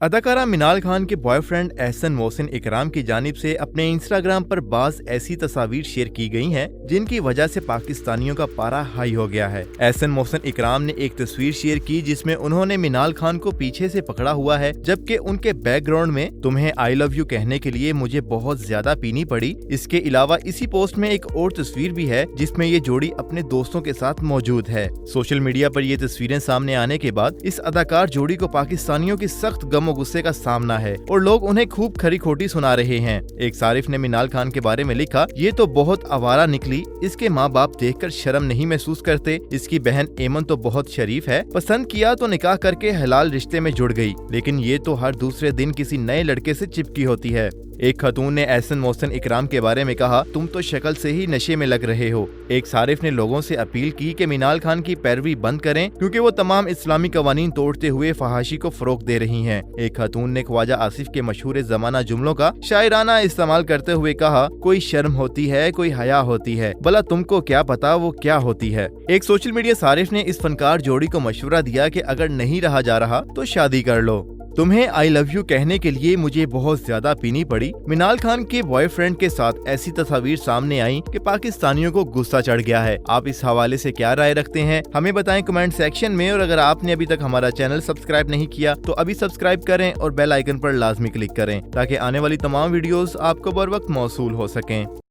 अदाकारा मिनाल खान के बॉयफ्रेंड एहसन मोहसिन इकराम की जानिब से अपने इंस्टाग्राम पर बाज ऐसी तस्वीर शेयर की गई हैं जिनकी वजह से पाकिस्तानियों का पारा हाई हो गया है। एहसन मोहसिन इकराम ने एक तस्वीर शेयर की जिसमें उन्होंने मिनाल खान को पीछे से पकड़ा हुआ है, जबकि उनके बैकग्राउंड में तुम्हें आई लव यू कहने के लिए मुझे बहुत ज्यादा पीनी पड़ी। इसके अलावा इसी पोस्ट में एक और तस्वीर भी है जिसमें ये जोड़ी अपने दोस्तों के साथ मौजूद है। सोशल मीडिया पर ये तस्वीरें सामने आने के बाद इस अदाकार जोड़ी को पाकिस्तानियों की सख्त गम गुस्से का सामना है और लोग उन्हें खूब खरी खोटी सुना रहे हैं। एक सारिफ ने मिनाल खान के बारे में लिखा, ये तो बहुत आवारा निकली, इसके माँ बाप देखकर शर्म नहीं महसूस करते। इसकी बहन एमन तो बहुत शरीफ है, पसंद किया तो निकाह करके हलाल रिश्ते में जुड़ गई, लेकिन ये तो हर दूसरे दिन किसी नए लड़के से चिपकी होती है। एक खतून ने एहसन मोहसिन इकराम के बारे में कहा, तुम तो शक्ल से ही नशे में लग रहे हो। एक सारिफ ने लोगों से अपील की कि मिनाल खान की पैरवी बंद करें क्योंकि वो तमाम इस्लामी कवानीन तोड़ते हुए फहाशी को फरोग दे रही हैं। एक खतून ने ख्वाजा आसिफ के मशहूर जमाना जुमलों का शायराना इस्तेमाल करते हुए कहा, कोई शर्म होती है, कोई हया होती है, भला तुमको क्या पता वो क्या होती है। एक सोशल मीडिया सारिफ ने इस फनकार जोड़ी को मशवरा दिया कि अगर नहीं रहा जा रहा तो शादी कर लो। तुम्हें आई लव यू कहने के लिए मुझे बहुत ज्यादा पीनी पड़ी। मिनाल खान के बॉयफ्रेंड के साथ ऐसी तस्वीर सामने आई कि पाकिस्तानियों को गुस्सा चढ़ गया है। आप इस हवाले से क्या राय रखते हैं, हमें बताएं कमेंट सेक्शन में। और अगर आपने अभी तक हमारा चैनल सब्सक्राइब नहीं किया तो अभी सब्सक्राइब करें और बेल आइकन पर लाजमी क्लिक करें ताकि आने वाली तमाम वीडियोस आपको बर वक्त मौसूल हो सकें।